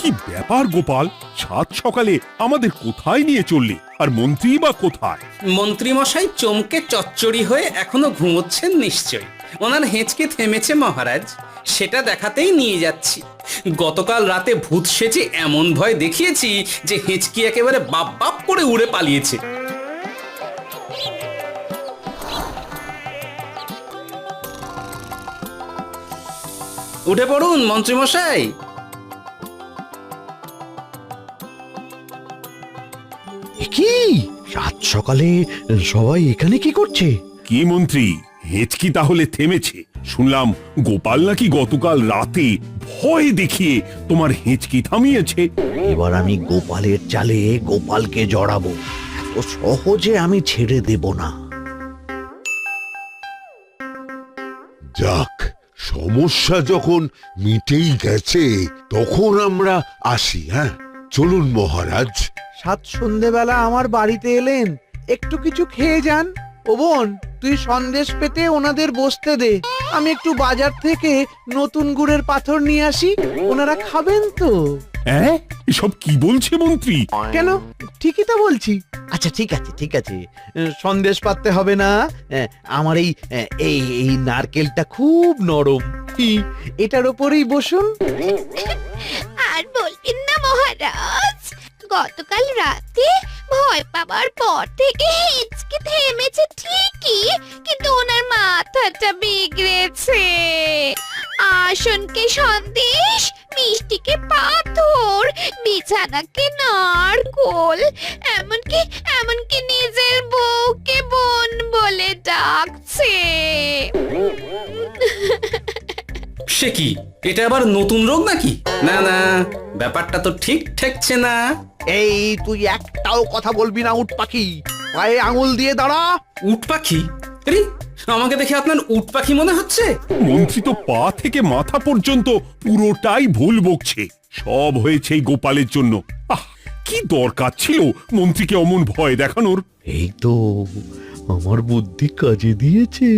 কি ব্যাপার গোপাল, সাত সকালে আমাদের কোথায় নিয়ে চললি? আর মন্ত্রী বা কোথায়? মন্ত্রী মশাই চমকে চচ্চড়ি হয়ে এখনো ঘুমোচ্ছেন নিশ্চয়ই। ওনার হেঁচকে থেমেছে মহারাজ, সেটা দেখাতেই নিয়ে যাচ্ছি। গতকাল রাতে ভূত সেজে এমন ভয় দেখিয়েছি যে হেঁচকি একেবারে বাপ বাপ করে উড়ে পালিয়েছে। উঠে পড়ুন মন্ত্রী মশাই। কি সাত সকালে সবাই এখানে কি করছে? কি মন্ত্রী, হেঁচকি তাহলে থেমেছে? শুনলাম গোপাল নাকি গতকাল রাতে ভয় দেখিয়ে তোমার হেঁচকি থামিয়েছে। এবার আমি গোপালের চালে গোপালকে জড়াবো, এত সহজে আমি ছেড়ে দেব না। যাক, সমস্যা যখন মিটেই গেছে তখন আমরা আসি। হ্যাঁ, চলুন মহারাজ। সাত সন্ধেবেলা আমার বাড়িতে এলেন, একটু কিছু খেয়ে যান। ও বোন, তুই সন্দেশ পেতে ওনাদের বসতে দে, আমি একটু বাজার থেকে নতুন গুড়ের পাথর নিয়ে আসি, ওনারা খাবেন তো। হ্যাঁ, এসব কি বলছে মন্ত্রী? কেন, ঠিকই তো বলছি। আচ্ছা ঠিক আছে ঠিক আছে, সন্দেশ পাততে হবে না। আমার এই এই এই নারকেলটা খুব নরম, এটার ওপরেই বসুন। আর বলবেন না মহারাজ, গতকাল রাতে ভয় পাবার পর থেকে হেঁচকে থেমেছে ঠিকই, কিন্তু ওনার মাথাটা বিগড়েছে। আসনকে সন্দেশ, মিষ্টিকে পাথর, বিছানাকে নারকোল, এমনকি এমনকি নিজের বউকে বোন বলে ডাকছে। সে কি, এটা আবার নতুন রোগ নাকি? না না, ব্যাপারটা তো ঠিক ঠেকছে না। এই তুই একটাও কথা বলবি না উট পাখি, পায়ে আঙুল দিয়ে দাঁড়া। উট পাখি? আরে, আমাকে দেখে আপনার উট পাখি মনে হচ্ছে? মন্ত্রী তো পা থেকে মাথা পর্যন্ত পুরোটাই ভুল বকছে। সব হয়েছে এই গোপালের জন্য। আহ, কি দরকার ছিল মন্ত্রীকে অমন ভয় দেখানোর? এই তো আমার বুদ্ধি কাজে দিয়েছে।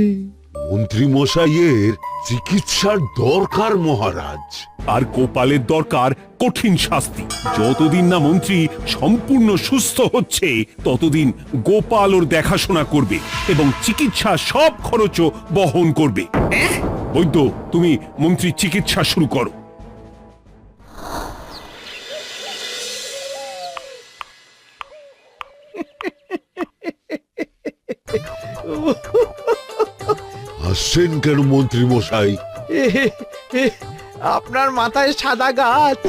মন্ত্রী মশাইয়ের চিকিৎসার দরকার মহারাজ। আর গোপালের দরকার কঠিন শাস্তি। যতদিন না মন্ত্রী সম্পূর্ণ সুস্থ হচ্ছে ততদিন গোপাল ওর দেখাশোনা করবে এবং চিকিৎসা সব খরচও বহন করবে। বৈদ্য, তুমি মন্ত্রীর চিকিৎসা শুরু করো। হাসছেন কেন মন্ত্রী মশাই? আপনার মাথায় সাদা গাছ।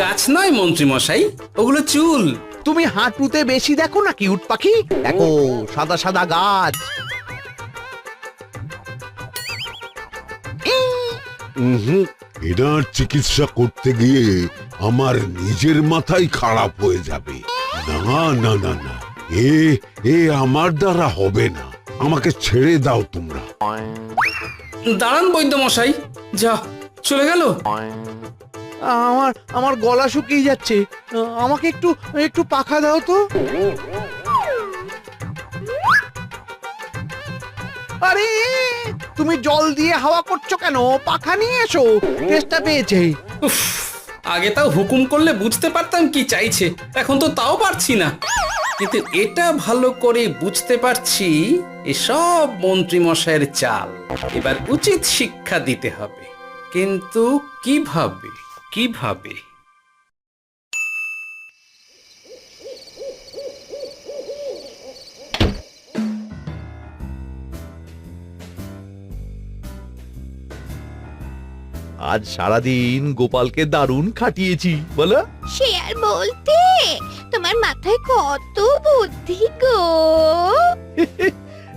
গাছ নয় মন্ত্রী মশাই, ওগুলো চুল। তুমি হাঁটুতে বেশি দেখো নাকি উট পাখি? দেখো সাদা সাদা গাছ। এনার চিকিৎসা করতে গিয়ে আমার নিজের মাথাই খারাপ হয়ে যাবে। না না না না, এ এ আমার দ্বারা হবে না। আমাকে ছেড়ে দাও তোমরা। দাঁড়ান বৈদ্য মশাই, যা চলে গেল। আমার আমার গলা শুকিয়ে যাচ্ছে, আমাকে একটু একটু পাখা দাও তো। আরে তুমি জল দিয়ে হাওয়া করছো কেন? পাখা নিয়ে এসো, তেষ্টা পেয়েছে। উফ, আগে তাও হুকুম করলে বুঝতে পারতাম কি চাইছে, এখন তো তাও পারছি না। কিন্তু এটা ভালো করে বুঝতে পারছি এসব মন্ত্রী মশাইয়ের চাল। এবার উচিত শিক্ষা দিতে হবে, কিন্তু কিভাবে কিভাবে? আজ সারাদিন গোপালকে দারুণ খাটিয়েছি বলো। সে আর বলতে, তোমার মাথায় কত বুদ্ধি গো।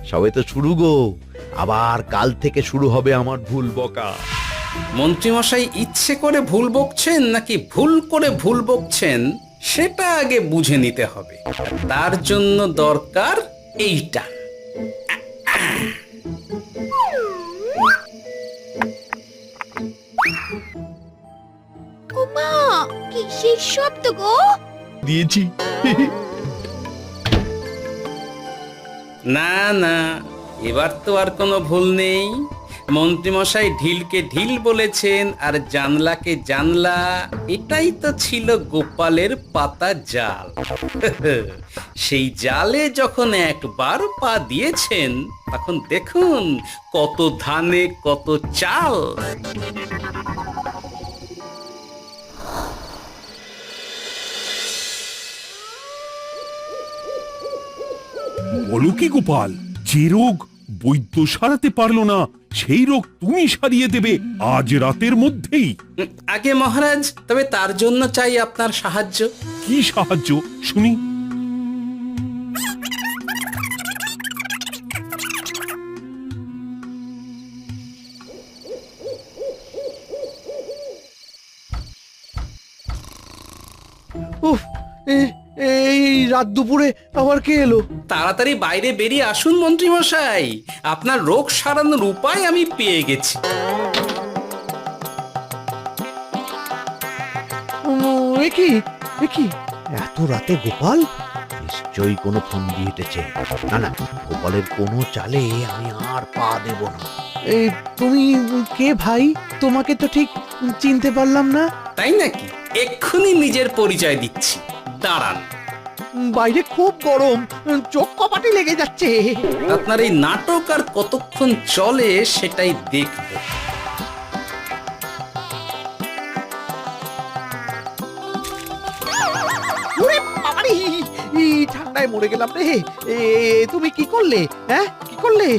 সবে তো শুরু গো, আবার কাল থেকে শুরু হবে আমার ভুল বকা। মন্ত্রী মশাই ইচ্ছে করে ভুল বকছেন নাকি ভুল করে ভুল বকছেন সেটা আগে বুঝে নিতে হবে। তার জন্য দরকার এইটা। ওমা, কিসের শব্দ গো? দিয়েছি। না না, এবার তো আর কোনো ভুল নেই। মন্ত্রীমশাই ঢিলকে ঢিল বলেছেন আর জানলাকে জানলা, এটাই তো ছিল গোপালের পাতা জাল। সেই জালে যখন একবার পা দিয়েছেন তখন দেখুন কত ধানে কত চাল। বলো কি গোপাল, যে রোগ বৈদ্য সারাতে পারলো না সেই রোগ তুমি সারিয়ে দেবে আজ রাতের মধ্যেই? আগে মহারাজ, তবে তার জন্য চাই আপনার সাহায্য। কি সাহায্য শুনি? উফ, এই রাত দুপুরে আবার কে এলো? তাড়াতাড়ি বাইরে বেরিয়ে আসুন মন্ত্রীমশাই, আপনার রোগ সারানোর উপায় আমি পেয়ে গেছি। একি একি এত রাতে গোপাল নিশ্চয়ই কোনো ফন্দি হেঁটেছে। না না, গোপালের কোনো চালে আমি আর পা দেব না। এই তুমি কে ভাই? তোমাকে তো ঠিক চিনতে পারলাম না। তাই নাকি? এক্ষুনি নিজের পরিচয় দিচ্ছি, দাঁড়ান। বাইরে খুব গরম, চোখ কপাটে লেগে যাচ্ছে। আপনার এই নাটক আর কতক্ষণ চলে সেটাই দেখব। ওরে বাবারে, এই ঠান্ডায় মরে গেলাম রে। তুমি কি করলে? হ্যাঁ, কি করলে?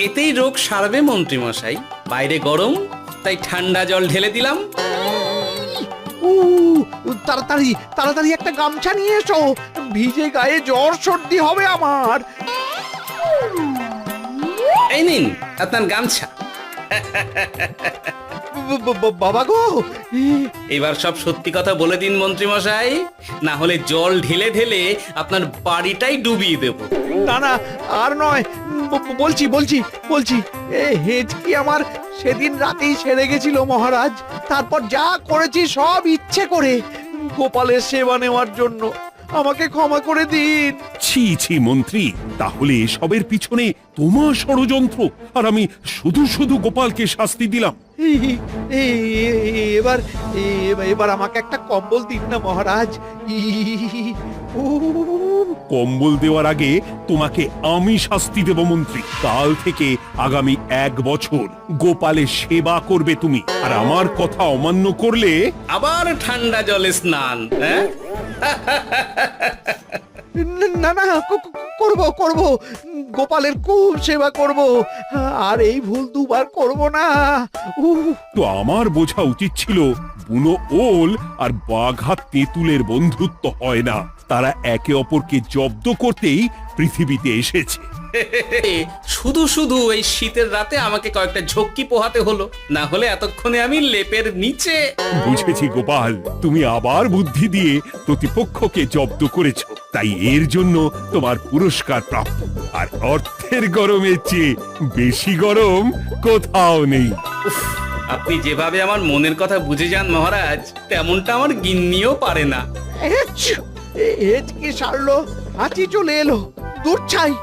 এতেই রোগ সারবে মন্ত্রীমশাই। বাইরে গরম, তাই ঠান্ডা জল ঢেলে দিলাম। উ, তাড়াতাড়ি তাড়াতাড়ি একটা গামছা নিয়ে এসো, ভিজে গায়ে জ্বর সর্দি হবে আমার। এই নিন আপনার গামছা। বাবা গো, এবার সব সত্যি কথা বলে দিন মন্ত্রীমশাই, না হলে জল ঢেলে ঢেলে আপনার বাড়িটাই ডুবিয়ে দেব। না না, আর নয়, বলছি বলছি বলছি, হেঁচকি আমার সেদিন রাতেই সেরে গেছিল মহারাজ। তারপর যা করেছি সব ইচ্ছে করে, গোপালের সেবা নেওয়ার জন্য। আমাকে ক্ষমা করে দিন। ছি ছি মন্ত্রী, তাহলে এসবের পিছনে তোমার ষড়যন্ত্র, আর আমি শুধু শুধু গোপালকে শাস্তি দিলাম। এবার এবার আমাকে একটা কম্বল দিন না মহারাজ। কম্বল দেওয়ার আগে তোমাকে আমি শাস্তি দেব মন্ত্রী। কাল থেকে আগামী 1 বছর গোপালের সেবা করবে তুমি, আর আমার কথা অমান্য করলে আবার ঠান্ডা জলে স্নান। হ্যাঁ, না না, করব করব, গোপালের খুব সেবা করব, আর এই ভুল দুবার করব না। তো আমার বোঝা উচিত ছিল বুনো ওল আর বাঘা তেঁতুলের বন্ধুত্ব হয় না, তারা একে অপরকে জব্দ করতেই পৃথিবীতে এসেছে। শুধু শুধু এই শীতের রাতে আমাকে কয়েকটা ঝক্কি পোহাতে হলো, না হলে এতক্ষণে আমি লেপের নিচে। বুঝেছি গোপাল, তুমি আবার বুদ্ধি দিয়ে প্রতিপক্ষকে জব্দ করেছো, তাই এর জন্য তোমার পুরস্কার প্রাপ্ত। আর অর্থের গরমের চেয়ে বেশি গরম কোথাও নেই। উফ, আপনি যেভাবে আমার মনের কথা বুঝে যান মহারাজ, তেমনটা আমার গিন্নিও পারে না। হেঁচকি সারলো, হাঁচি চলে এলো, দূর ছাই।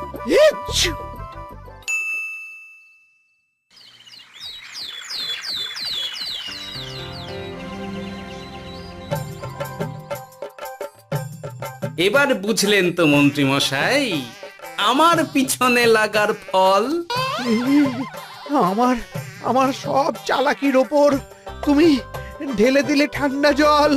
এবার বুঝলেন তো মন্ত্রীমশাই আমার পিছনে লাগার ফল? আমার আমার সব চালাকির ওপর তুমি ঢেলে দিলে ঠান্ডা জল।